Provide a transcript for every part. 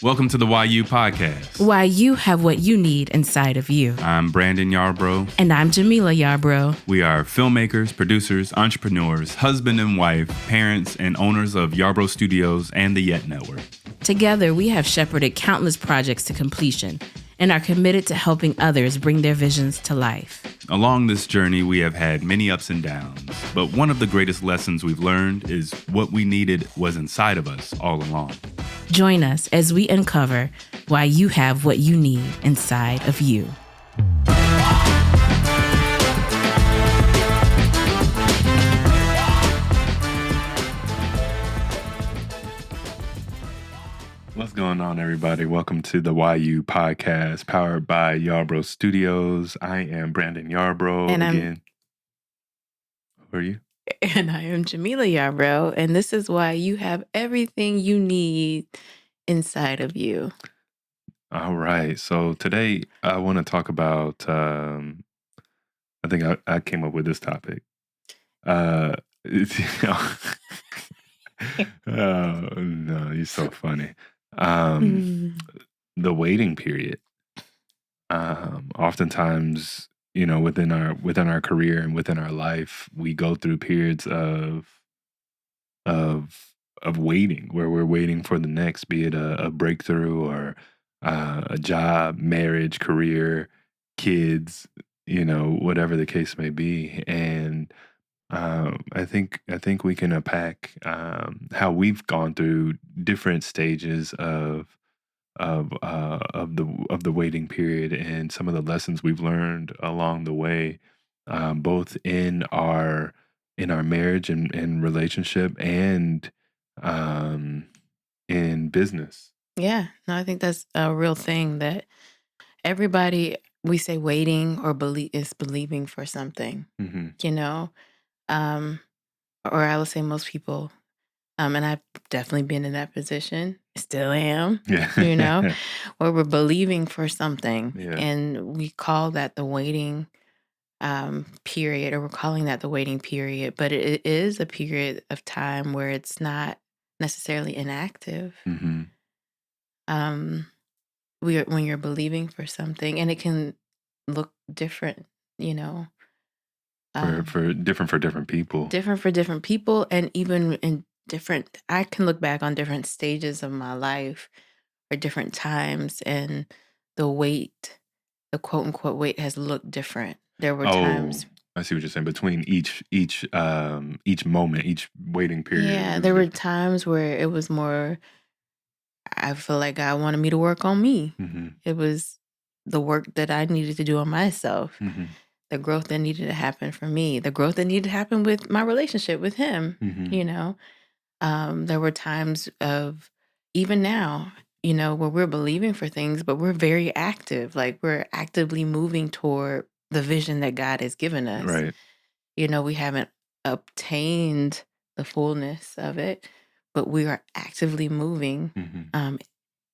Welcome to the YU podcast. Why you have what you need inside of you. I'm Brandon Yarbrough. And I'm Jamila Yarbrough. We are filmmakers, producers, entrepreneurs, husband and wife, parents, and owners of Yarbrough Studios and the Yet Network. Together, we have shepherded countless projects to completion and are committed to helping others bring their visions to life. Along this journey, we have had many ups and downs, but one of the greatest lessons we've learned is what we needed was inside of us all along. Join us as we uncover why you have what you need inside of you. What's going on, everybody? Welcome to the YU podcast, powered by Yarbrough Studios. I am Brandon Yarbrough. And Who are you? And I am Jamila Yarbrough, and this is why you have everything you need inside of you. All right. So today I want to talk about, I think I came up with this topic. Oh, no, you're so funny. The waiting period. Oftentimes, within our career and within our life, we go through periods of waiting, where we're waiting for the next, be it a breakthrough or a job, marriage, career, kids, whatever the case may be. And I think we can unpack how we've gone through different stages of the waiting period and some of the lessons we've learned along the way, both in our marriage and relationship and in business. Yeah, no, I think that's a real thing that everybody, we say waiting or is believing for something, Mm-hmm. Or I would say most people, and I've definitely been in that position, still am, Yeah. where we're believing for something. Yeah. And we call that the waiting period, or we're calling that the waiting period, but it is a period of time where it's not necessarily inactive. Mm-hmm. When you're believing for something, and it can look different, For different people. different for different people, and even in different, I can look back on different stages of my life or different times, and the wait, the quote unquote wait, has looked different. There were times. I see what you're saying. Between each moment, each waiting period. Yeah, there were times where it was more, I feel like God wanted me to work on me. Mm-hmm. It was the work that I needed to do on myself. Mm-hmm. The growth that needed to happen for me, the growth that needed to happen with my relationship with him. Mm-hmm. There were times of, even now, where we're believing for things, but we're very active. Like, we're actively moving toward the vision that God has given us. Right. We haven't obtained the fullness of it, but we are actively moving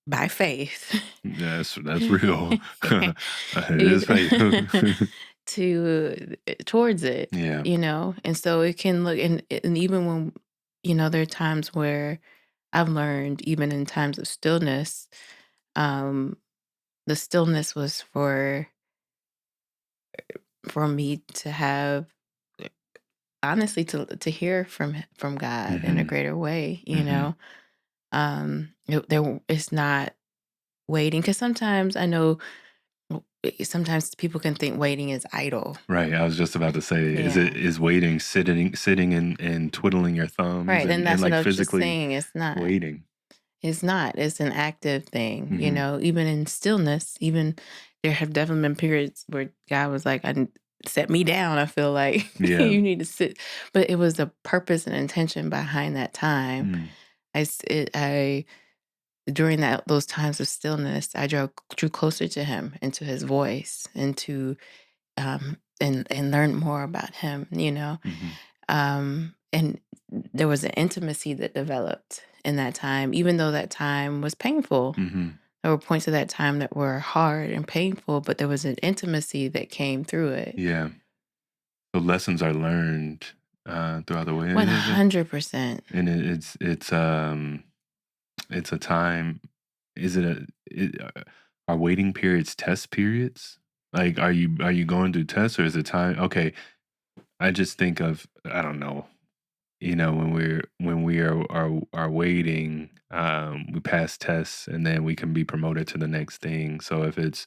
by faith. That's real. It is faith. Towards it. Yeah. And so it can look, and even when, there are times where I've learned, even in times of stillness, the stillness was for me to have, honestly, to hear from God in a greater way. It's not waiting, because sometimes I know, sometimes people can think waiting is idle. Right. I was just about to say, is waiting sitting and twiddling your thumbs? Right, and that's like what I was physically just saying. It's not waiting. It's not. It's an active thing. Even in stillness, even there have definitely been periods where God was like, set me down. I feel like you need to sit. But it was a purpose and intention behind that time. During those times of stillness, I drew closer to him, into his voice, and to and learn more about him. And there was an intimacy that developed in that time, even though that time was painful. There were points of that time that were hard and painful, but there was an intimacy that came through it. Yeah. The lessons are learned throughout the way. 100%. And it's a time is it are waiting periods test periods? Like, are you going through tests, or is it time? Okay, I just think of, I don't know, when we are waiting, we pass tests, and then we can be promoted to the next thing. So if it's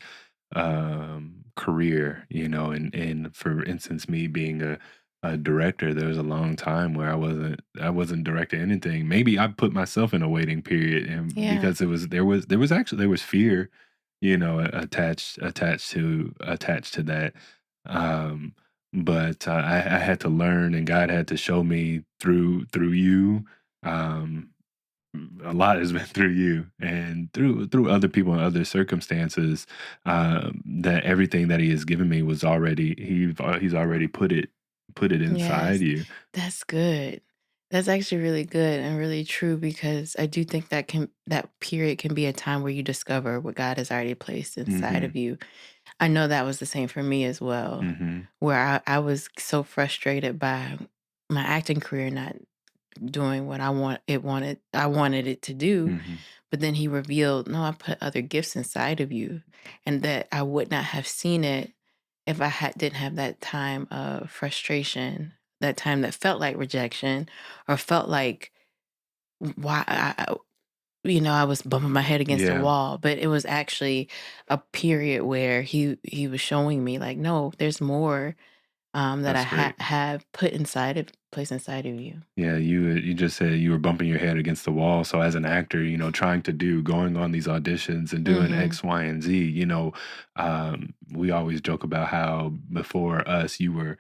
career, and for instance, me being a director, there was a long time where I wasn't directing anything. Maybe I put myself in a waiting period, and Yeah. because there was fear, attached to that. Um, but I had to learn, and God had to show me through you. Um, a lot has been through you and through other people and other circumstances, that everything that He has given me was already He's already put it inside Yes. you. That's good. That's actually really good and really true because I do think that period can be a time where you discover what God has already placed inside Hmm. of you. I know that was the same for me as well, Hmm. where I was so frustrated by my acting career not doing what I wanted it to do. Hmm. But then he revealed, no, I put other gifts inside of you, and that I would not have seen it if didn't have that time of frustration, that time that felt like rejection or felt like why I was bumping my head against the Yeah, wall. But it was actually a period where he was showing me like, no, there's more that I that's great. have placed inside of you. Yeah, you just said you were bumping your head against the wall. So as an actor, trying to going on these auditions and doing Mm-hmm. X, Y, and Z, we always joke about how before us you were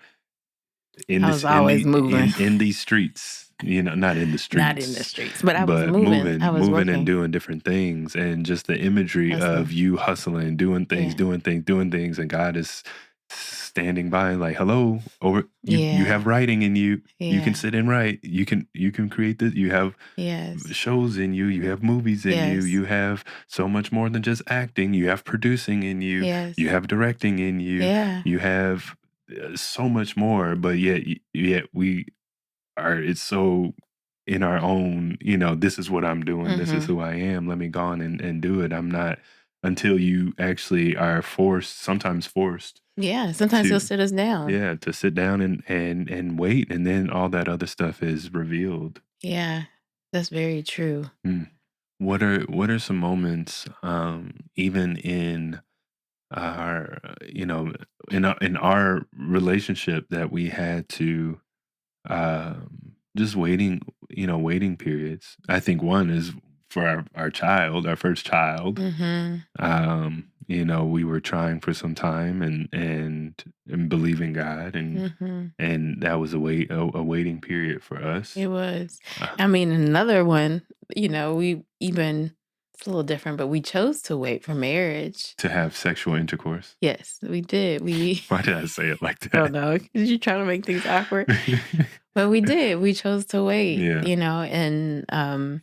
in I was this in always the moving. in these streets, not in the Not in the streets, streets, but I was but moving. I was moving and working, doing different things, and just the imagery of hustling. you hustling, doing things, Yeah. doing things, doing things, and God is standing by like, hello, over, you Yeah. have writing in you. You can Yeah. sit and write. You can create this. You have Yes. shows in you. You have movies in you. Yes. You have so much more than just acting. You have producing in you. You Yes. have directing in you. Yeah. You have so much more. But yet we are. It's so in our own. This is what I'm doing. This is Mhm. who I am. Let me go on and do it. I'm not, until you actually are forced. Sometimes forced Yeah, sometimes he'll to, sit us down. yeah, to sit down and wait, and then all that other stuff is revealed. Yeah. That's very true. Mm. What are some moments, even in our, in our relationship, that we had to, just waiting periods. I think one is for our child, our first child. Mhm. We were trying for some time, and believing God, Mhm. and that was a waiting period for It us. was. Uh, I mean, another one, we even it's a little different, but we chose to wait for marriage. to have sexual intercourse. Yes, we did. We Why did I say it like I don't that? know. Did you try to make things awkward? But we did. We chose to wait, Yeah, and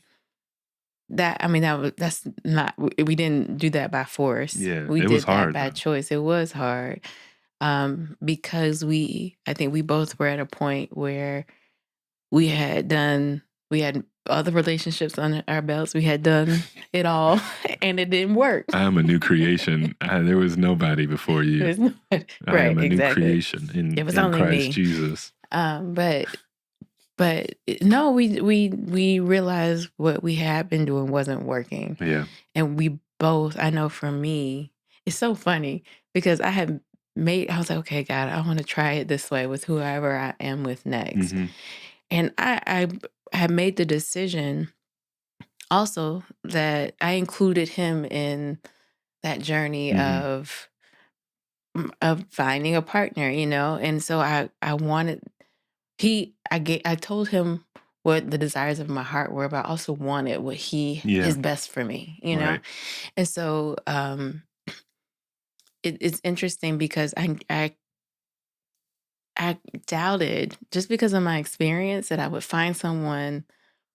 that's not we didn't do that by force. yeah. We It was did that hard by though. choice. It was hard. Because I think we both were at a point where we had other relationships on our belts. We had done it all and it didn't work. I am a new creation. There was nobody before you. There's no I am right, a new exactly. creation in It was in only Christ me. Jesus. But no, we realized what we had been doing wasn't working. Yeah. And we both, I know for me, it's so funny because I was like, okay, God, I want to try it this way with whoever I am with next. Hmm. And I had made the decision also that I included him in that journey Hmm. of finding a partner, And so I wanted I told him what the desires of my heart were, but I also wanted what Yeah. his best for me. Right. And so it's interesting because I doubted just because of my experience that I would find someone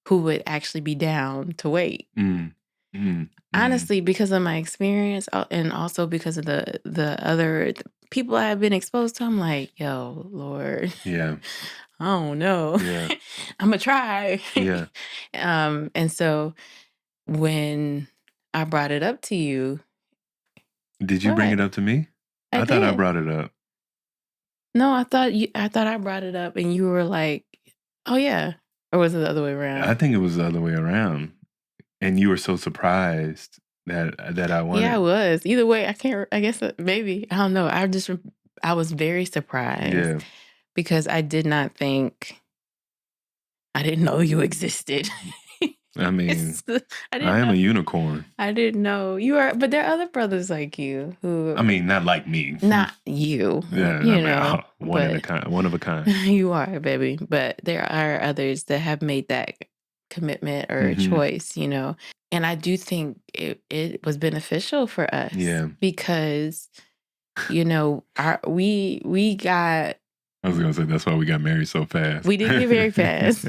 who would actually be down to wait. Mm. Mm. Mm. Honestly, because of my experience and also because of the other people I have been exposed to, I'm like, yo, Lord, Yeah. I don't know. Yeah. I'm gonna try. Yeah. And so when I brought it up to you. Did you bring What? it up to me? I I thought I did. brought it up. No, I thought I brought it up and you were like, "Oh yeah." Or was it the other way I around? think it was the other way around, and you were so surprised that I Yeah, I wanted. was. Either way, I can't I guess maybe. I don't know. I was very surprised Yeah, because I didn't know you existed. I mean, It's I I didn't am know. a unicorn. I didn't know you are, but there are other brothers like you I who, mean, not like me. not you, Yeah, I mean, one in a but kind, one of a kind. you are, baby. But there are others that have made that commitment or Hmm. choice, and I do think it was beneficial for us Yeah, because, we got, I was gonna say that's why we got married so fast. we did get very fast.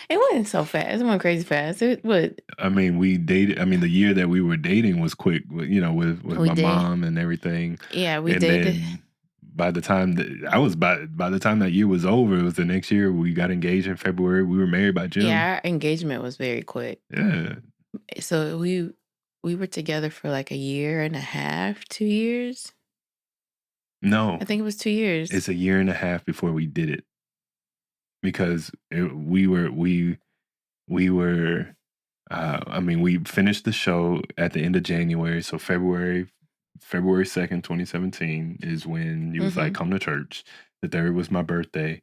It wasn't so fast. It wasn't crazy fast. It would. I mean, we dated. I mean, the year that we were dating was quick. With We my did. mom and everything, Yeah, we and did. then by the time that I was by the time that year was over, it was the next year. We got engaged in February. We were married by June. Yeah, our engagement was very quick. Yeah, So we were together for like a year and a half, 2 years. no, I think it was 2 years. it's a year and a half before we did it because we were. I mean, we finished the show at the end of January, so February 2nd, 2017 is when he was like, Mhm. "Come to church." The third was my birthday.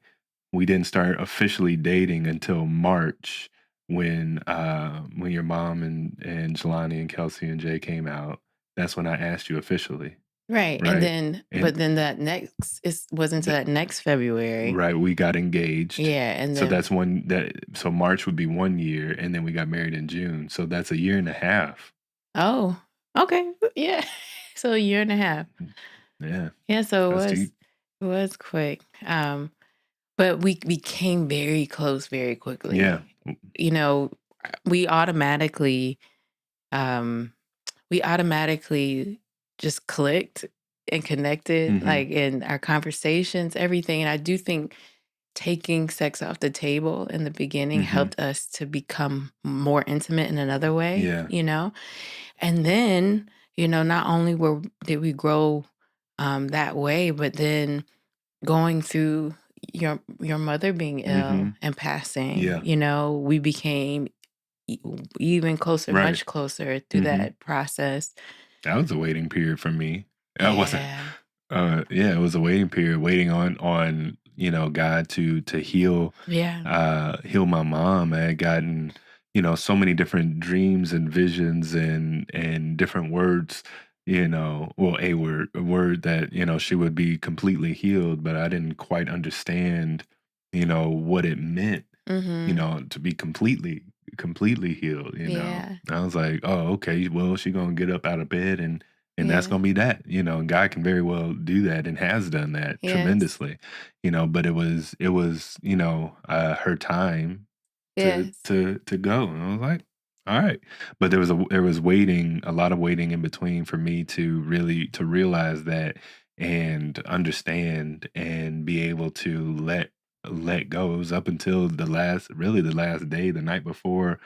We didn't start officially dating until March when your mom and Jelani and Kelsey and Jay came out. That's when I asked you officially, Right. And right? then And but then that next is was into th- that next February. right, we got engaged. Yeah, and So then that's one that so March would be 1 year, and then we got married in June. So that's a year and a half. oh, okay. Yeah. So a year and a half. Yeah, Yeah, so that's deep. it was quick. But we became very close very Yeah. quickly. You know, we automatically um we automatically just clicked and connected, Hmm. like in our conversations, everything. And I do think taking sex off the table in the beginning Hmm. helped us to become more intimate in another way, Yeah. And then, not only did we grow that way, but then going through your mother being ill Hmm. and passing, Yeah. we became e- even closer, Right. much closer through Hmm. that process. That was a waiting period for me. I wasn't. Yeah. Yeah, it was a waiting period, waiting on God to Yeah. heal my mom. I had gotten so many different dreams and visions and different words. Well, a word that she would be completely healed, but I didn't quite understand what it meant Mhm. to be completely healed. Yeah. I was like, "Oh, okay, well, she gonna get up out of bed and that's Yeah. gonna be that." And God can very well do that and has done that Yes. tremendously. But it was her time Yes. to go, and I was like, "All right." But there was waiting, a lot of waiting in between for me to really to realize that and understand and be able to let go. It was up until the last day, the night before,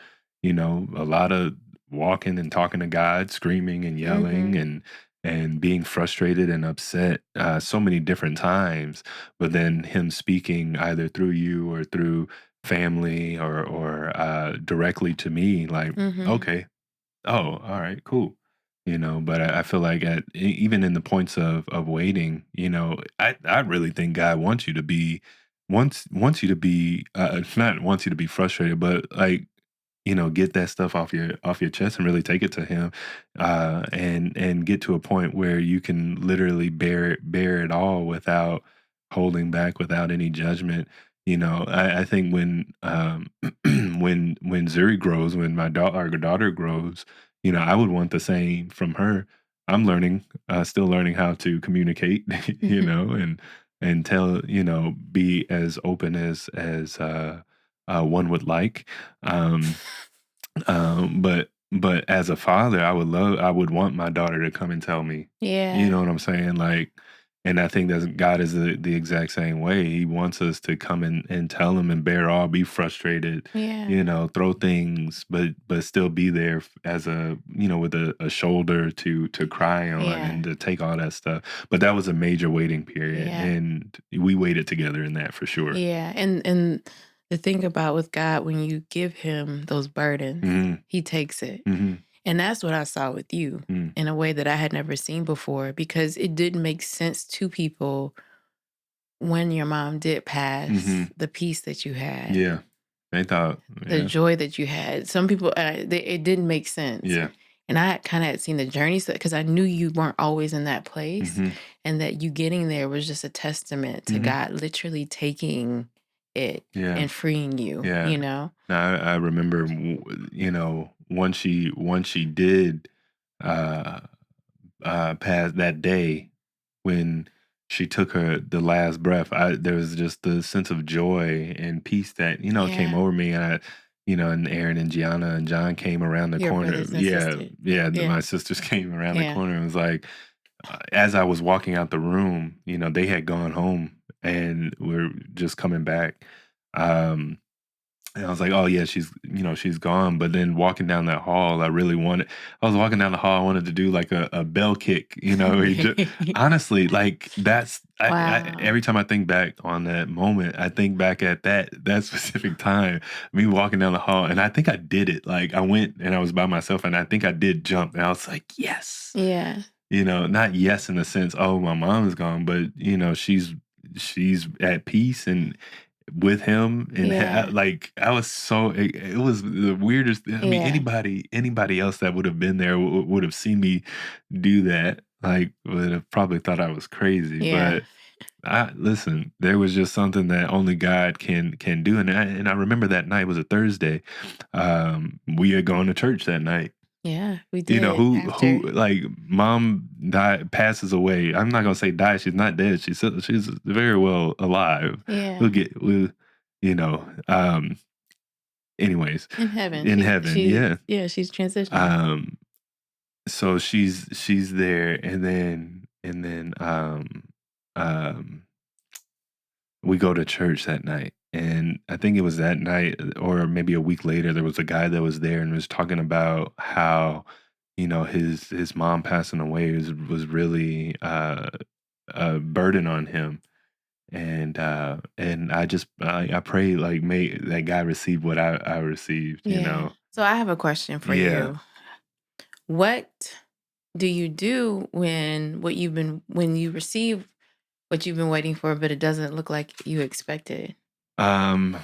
a lot of walking and talking to God, screaming and yelling Mhm. and being frustrated and upset so many different times. But then him speaking either through you or through family or directly to me, like, Mhm. okay, oh, all right, cool. But I feel like even in the points of waiting, I really think God wants you to be not wants you to be frustrated, but like get that stuff off your chest and really take it to him, and get to a point where you can literally bear it all without holding back, without any judgment. I think when Zuri grows, when our daughter grows, I would want the same from her. I'm learning, still learning how to communicate, and tell, be as open as one would like. Um, but as a father, I would want my daughter to come and tell me. You Yeah. know what I'm saying? Like, And I think that God is the exact same way. He wants us to come and tell him and bear all, be frustrated, Yeah. you know, throw things, but still be there as a, you know, with a shoulder to cry on Yeah. and to take all that stuff. But that was a major waiting period, Yeah. and we waited together in that for sure. Yeah. And the thing about with God, when you give him those burdens, Hmm. he takes it. Hmm. And that's what I saw with you in a way that I had never seen before, because it didn't make sense to people when your mom did Hmm. pass, the peace that you had, Yeah, they thought, the yeah, joy that you had. Some people, it didn't make sense. yeah. And I kind of had seen the journey, so because I knew you weren't always in that place, Hmm. and that you getting there was just a testament to Hmm. God literally taking it Yeah, and freeing you, yeah. you know? Now, I remember, you know, once she did uh, pass that day when she took the last breath. There was just the sense of joy and peace that came Yeah. over me, and and Aaron and Gianna and John came around the Your corner. brothers and Yeah, sisters. yeah. Yeah. My sisters came around the Yeah. corner and was like, as I was walking out the room, they had gone home and we're just coming back. Um, and I was like, "Oh yeah, she's gone." But then walking down that hall, I was walking down the hall. I wanted to do like a bell kick, honestly, like Wow. every time I think back on that moment, I think back at that specific time, me walking down the hall, and I think I did it. Like I went and I was by myself, and I think I did jump, and I was like, "Yes." Yeah. Not yes in the sense, oh, my mom is gone, but she's at peace and with him, and Yeah. like I was it was the weirdest. I mean, Yeah. anybody else that would have been there would have seen me do that, like would have probably thought I was crazy. Yeah. But I listen, there was just something that only God can do, and I remember that night was a Thursday. We had gone to church that night. Yeah. We did Who after. like mom passes away. I'm not gonna say die. She's not dead. She's very well alive. Yeah. We'll you know. Anyways, In heaven. in heaven, yeah. She's transitioning. Um. So she's there, and then um we go to church that night. And I think it was that night, or maybe a week later, there was a guy that was there and was talking about how, his mom passing away was really a burden on him. And I pray, like, may that guy receive what I received, Yeah. So I have a question for Yeah. you. What do you do when you receive what you've been waiting for, but it doesn't look like you expected? Um,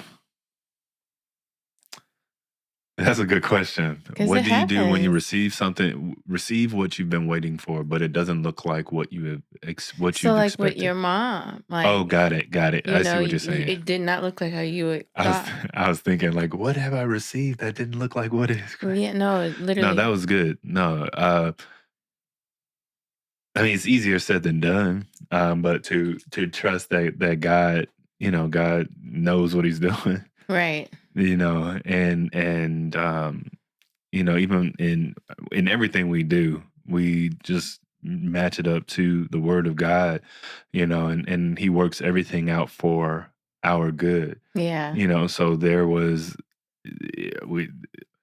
that's a good question. Because What it do you do when you happens. receive what you've been waiting for, but it doesn't look like what So, you've like with expected? your mom, Oh, like, got it, got it. I see what you're saying. it did not look like how you would I was thought. I was thinking like, what have I received that didn't look like what is? Yeah, no, it No, that literally. was good. No, I mean it's easier said than done. But to trust that God, God knows what He's doing. Right. And even in everything we do, we just match it up to the Word of God, and He works everything out for our good. Yeah. So there was we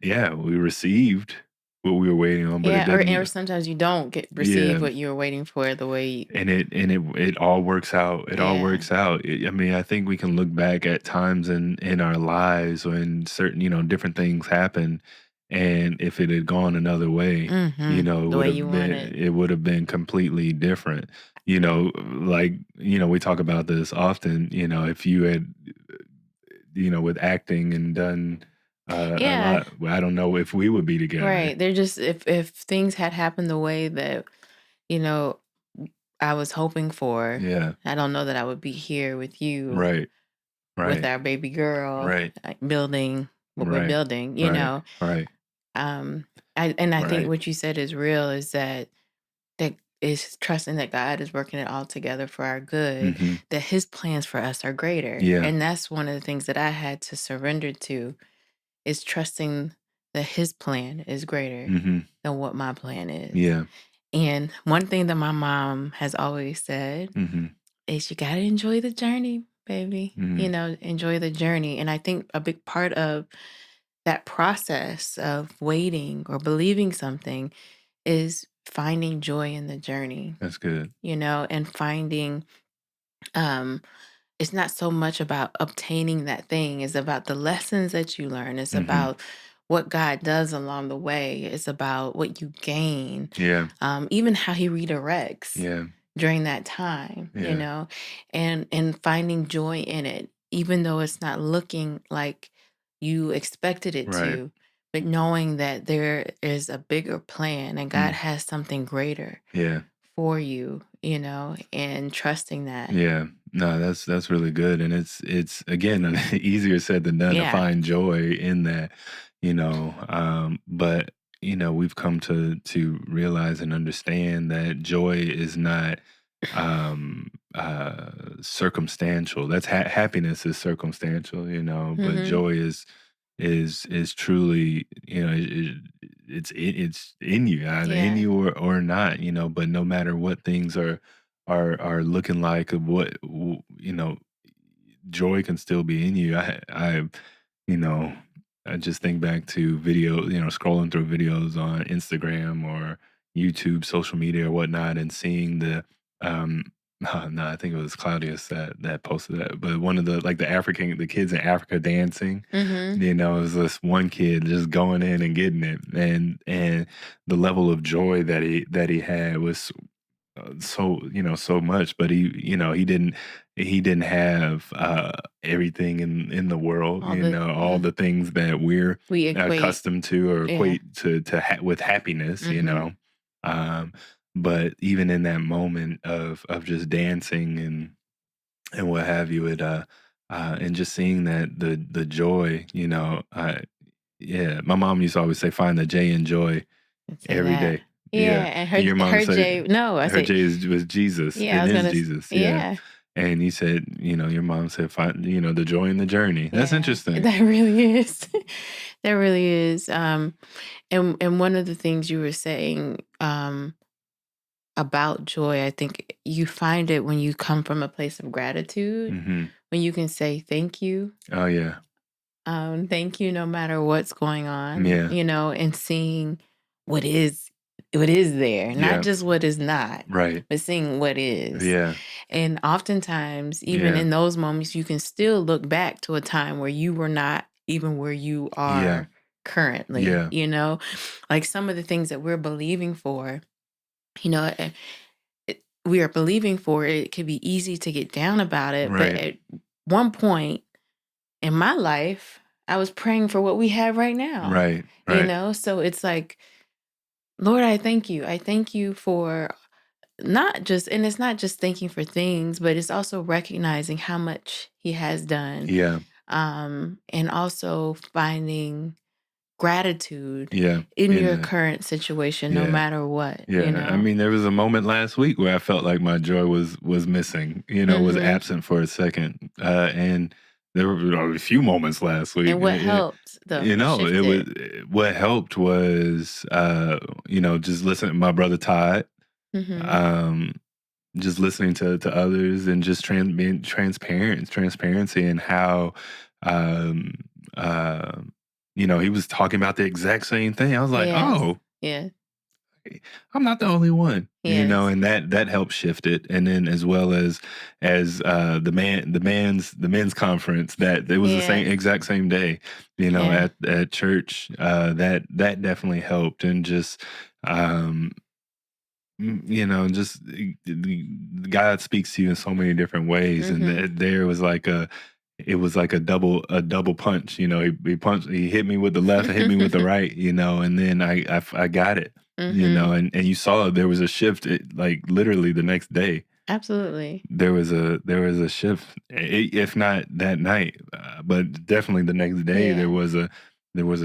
yeah, we received what we were waiting on, but it Yeah. Or didn't. sometimes you don't get receive Yeah, what you were waiting for the way and it all works out. It all yeah. works out. I mean, I think we can look back at times in our lives when certain different things happen, and if it had gone another way, Mm-hmm. The way you wanted. it would have been completely different. Like we talk about this often. If you had with acting and done a Yeah. lot, well, I don't know if we would be together. Right. They're just if things had happened the way that, you know, I was hoping for, Yeah. I don't know that I would be here with you, Right. with Right. our baby girl, Right. like building what we're Right. building, Right. Right. Um I think Right. what you said is real, is that is trusting that God is working it all together for our good, Mhm. that his plans for us are greater. Yeah. And that's one of the things that I had to surrender to, is trusting that his plan is greater Mhm. than what my plan is. Yeah. And one thing that my mom has always said Mhm. is you got to enjoy the journey, baby. Mhm. Enjoy the journey. And I think a big part of that process of waiting or believing something is finding joy in the journey, That's good. and finding um it's not so much about obtaining that thing, it's about the lessons that you learn. It's Mhm. about what God does along the way. It's about what you gain, Yeah. even how he redirects Yeah. during that time, Yeah. and finding joy in it, even though it's not looking like you expected it Right. to, but knowing that there is a bigger plan and God Mm. has something greater Yeah. for you, and trusting that. Yeah. No, that's really good, and it's again easier said than done to Yeah. find joy in that, but we've come to realize and understand that joy is not circumstantial. That's happiness is circumstantial, but Mhm. joy is truly, it's in you, either in Yeah. you or not, but no matter what things are looking like, joy can still be in you. You know, I just think back to video, scrolling through videos on Instagram or YouTube, social media or whatnot, and seeing um, no, I think it was Claudius that posted that, but one of the kids in Africa dancing, Mhm. it was this one kid just going in and getting it, and the level of joy that he had was so much, but he didn't have everything in the world, All the all the things that we're we equate. accustomed to or Yeah. equate with happiness, Mhm. um but even in that moment of just dancing and what have you, and just seeing that the joy, yeah, my mom used to always say find the J in joy I'd say every that. day. Yeah, Yeah. and And your mom her said J no, I her say J was Jesus yeah, I and was is gonna Jesus. Yeah. yeah. And you said, your mom said, find, the joy in the journey. That's Yeah. interesting. That really is. That really is. And one of the things you were saying about joy, I think you find it when you come from a place of gratitude, Hmm. when you can say thank you. Oh, yeah. Thank you no matter what's going on, Yeah. and seeing what is what is there, not Yeah. just what is not, Right. but seeing what is. Yeah. And oftentimes, even Yeah. in those moments, you can still look back to a time where you were not even where you Yeah. are currently, Yeah. like some of the things that we're believing for, we are believing for, it could be easy to get down about it. But Right. at one point, in my life, I was praying for what we have right now, Right. Right. So it's like, Lord, I thank you. I thank you for not just, and it's not just thanking for things, but it's also recognizing how much He has done. Yeah. And also finding gratitude Yeah. in In your the current situation, no Yeah. matter what. Yeah, I mean, there was a moment last week where I felt like my joy was missing, was Mm-hmm. absent for a second, and there were a few moments last week. And what helped though to It shift was it? what helped was, just listening to my brother Todd, Mm-hmm. um, just listening to others and just being transparency and how, um, uh, he was talking about the exact same thing. I was like, Yes. oh. Yes. I'm not the only one, Yes. and that helped shift it. And then as well as the men's conference that it was the Yeah. same exact same day, Yeah. at church. That definitely helped, and just um, just God speaks to you in so many different ways, and Mm-hmm. there was like it was like a double punch. He hit me with the left, and hit me with the right. And then I got it. Mm-hmm. And you saw there was a shift. Like literally the next day, Absolutely. there was a shift. If not that night, but definitely the next day Yeah. there was a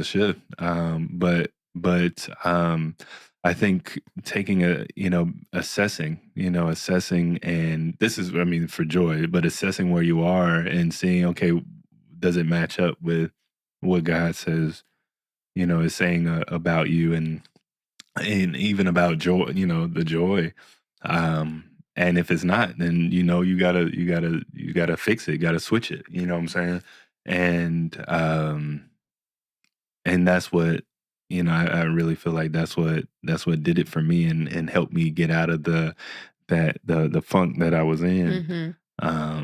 shift. But I think taking assessing, and this is, I mean, for joy, but assessing where you are and seeing, okay, does it match up with what God says, is saying about you, and and even about joy, the joy. And if it's not, then you gotta fix it, you gotta switch it. You know what I'm saying? And and that's what I really feel like that's what did it for me and helped me get out of the funk that I was in. Mhm.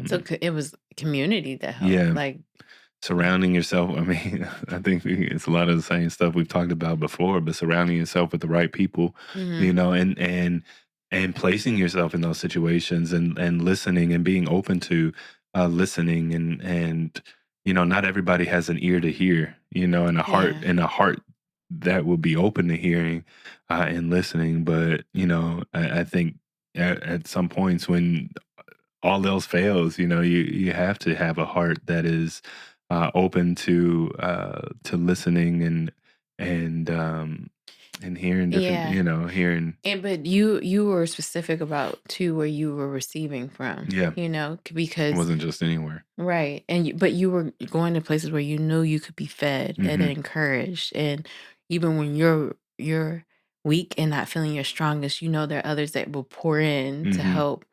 So Um, it was community that helped, yeah, like yeah. surrounding yourself. I mean, I think it's a lot of the same stuff we've talked about before, but surrounding yourself with the right people, Mhm. and placing yourself in those situations and listening and being open to listening and not everybody has an ear to hear, and a heart Yeah. that will be open to hearing and listening. But I think at some points when all else fails, you have to have a heart that is open to listening and and hearing different, Yeah. hearing. And but you were specific about too where you were receiving from, Yeah, it because wasn't just anywhere. right. And but you were going to places where you knew you could be fed and Hmm. encouraged. And even when you're weak and not feeling your strongest, there are others that will pour in to Hmm. help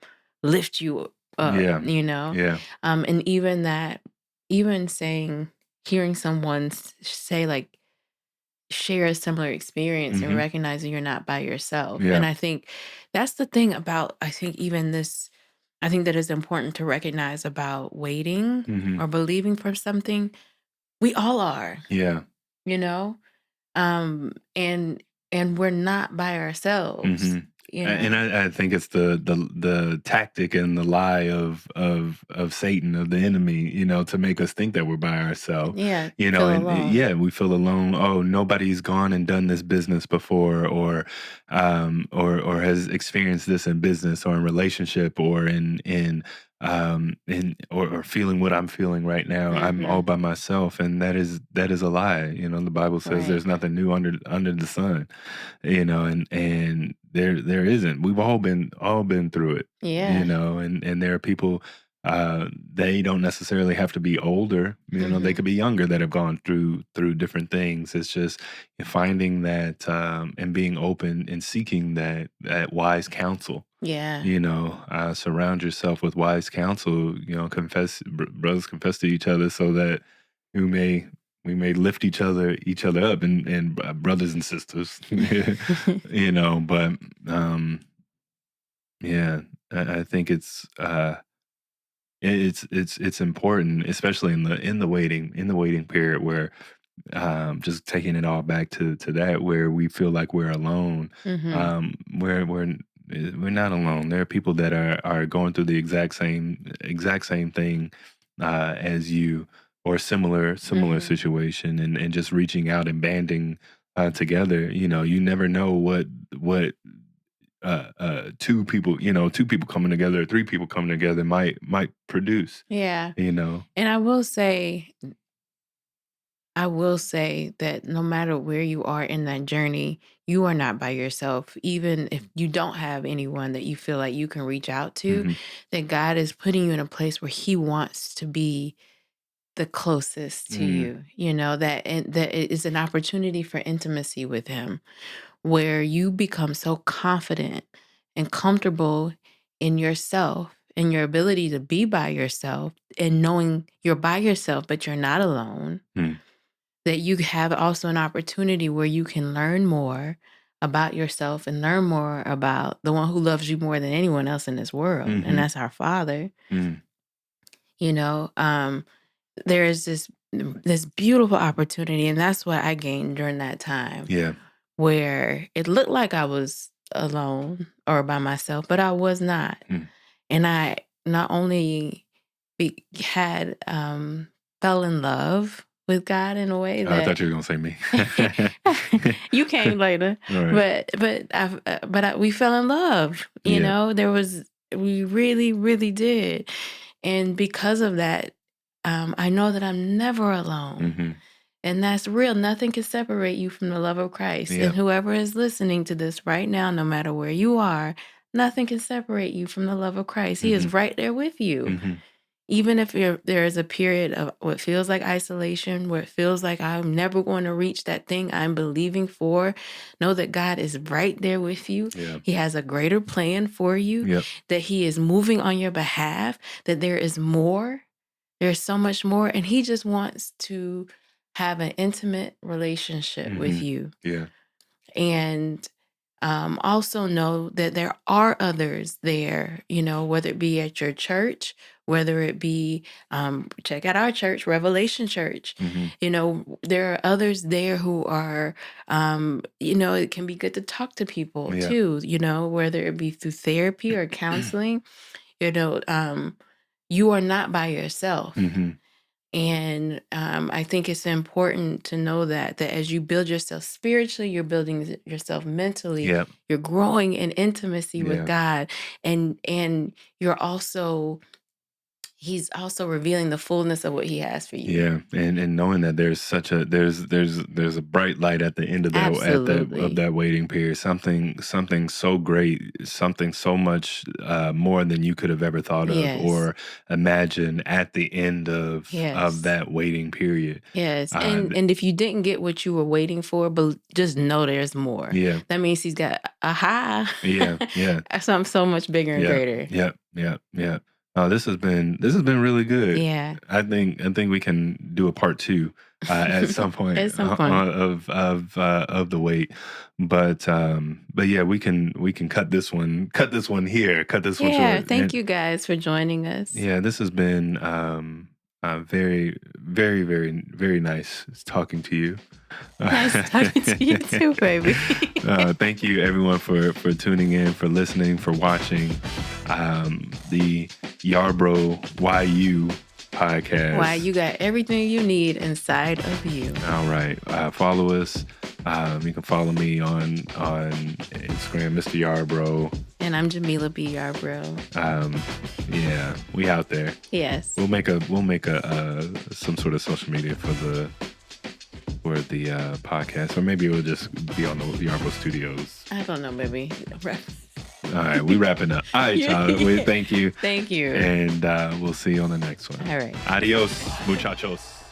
lift you up, Yeah, yeah. And even that, even hearing someone say like share a similar experience and Hmm. recognizing you're not by yourself. And Yeah. I think that's the thing about, I think even this, I think that is important to recognize about waiting Hmm. or believing for something. We all are, Yeah. you know? And we're not by ourselves, Hmm. you And know? I think it's the tactic and the lie of Satan, of the enemy, to make us think that we're by ourselves, Yeah, feel and alone. yeah, we feel alone. Oh, nobody's gone and done this business before, or has experienced this in business or in relationship or or feeling what I'm feeling right now. I'm all Mhm. by myself, and that is a lie. The Bible says Right. there's nothing new under the sun, and there isn't. We've all been through it, Yeah. and there are people, they don't necessarily have to be older, they Mhm. could be younger that have gone through different things. It's just finding that, and being open and seeking that wise counsel. Yeah. Surround yourself with wise counsel. Brothers confess to each other so that we may we may lift each other up, and brothers and sisters. But um, yeah, I think it's important, especially in the waiting period, where just taking it all back to that, where we feel like we're alone. Mhm. We're not alone. There are people that are going through the exact same thing as you, or similar Mhm. situation, and just reaching out and banding together. You never know what two people coming together, three people coming together might produce. Yeah. You know. And I will say that no matter where you are in that journey, you are not by yourself. Even if you don't have anyone that you feel like you can reach out to, Hmm. that God is putting you in a place where He wants to be the closest to Mm, you. That it is an opportunity for intimacy with Him, where you become so confident and comfortable in yourself and your ability to be by yourself and knowing you're by yourself, but you're not alone, mm, that you have also an opportunity where you can learn more about yourself and learn more about the one who loves you more than anyone else in this world, and mhm, that's our Father. mm. You know, there is this beautiful opportunity, and that's what I gained during that time, Yeah. where it looked like I was alone or by myself, but I was not. Mm. And I not only had fell in love with God in a way I that thought you were gonna say me. you came later, Right. but we fell in love. Yeah. We really, really did, and because of that, I know that I'm never alone. Mhm. And that's real. Nothing can separate you from the love of Christ. And Yeah. whoever is listening to this right now, no matter where you are, nothing can separate you from the love of Christ. He is Mhm. right there with you. Mhm. even if there is a period of what feels like isolation, where it feels like I'm never going to reach that thing I'm believing for, know that God is right there with you. Yeah. He has a greater plan for you, that he is moving on your behalf, that there is more. There's so much more. And he just wants to have an intimate relationship with you. Yeah. And also know that there are others there, whether it be at your church, whether it be, check out our church, Revelation Church. There are others there who are, it can be good to talk to people too, whether it be through therapy or counseling, you are not by yourself. And I think it's important to know that as you build yourself spiritually, you're building yourself mentally. You're growing in intimacy with God, and you're also. He's also revealing the fullness of what he has for you. Yeah, and knowing that there's such a there's a bright light at the end of that of that waiting period. Something so great, something so much more than you could have ever thought of or imagined at the end of that waiting period. Yes, and if you didn't get what you were waiting for, but just know there's more. Yeah, that means he's got Yeah, something so much bigger and greater. Yeah. Oh, this has been really good. Yeah, I think we can do a part 2 at some point, At some point. of the wait. But yeah, we can cut this one here. Cut this one short. Yeah, thank you guys for joining us. Yeah, this has been very, very, very, very nice talking to you. Nice talking to you too, baby. Thank you everyone for tuning in, for listening, for watching the Yarbrough YU podcast. Why you got everything you need inside of you. All right. Follow us. You can follow me on Instagram, Mr. Yarbrough. And I'm Jamila B. Yarbrough. Yeah, we out there. Yes. We'll make a some sort of social media for the podcast, or maybe it will just be on the Yarbrough Studios. I don't know, baby. All right, we wrapping up. All right, y'all. Thank you. Thank you. And we'll see you on the next one. All right. Adios, muchachos.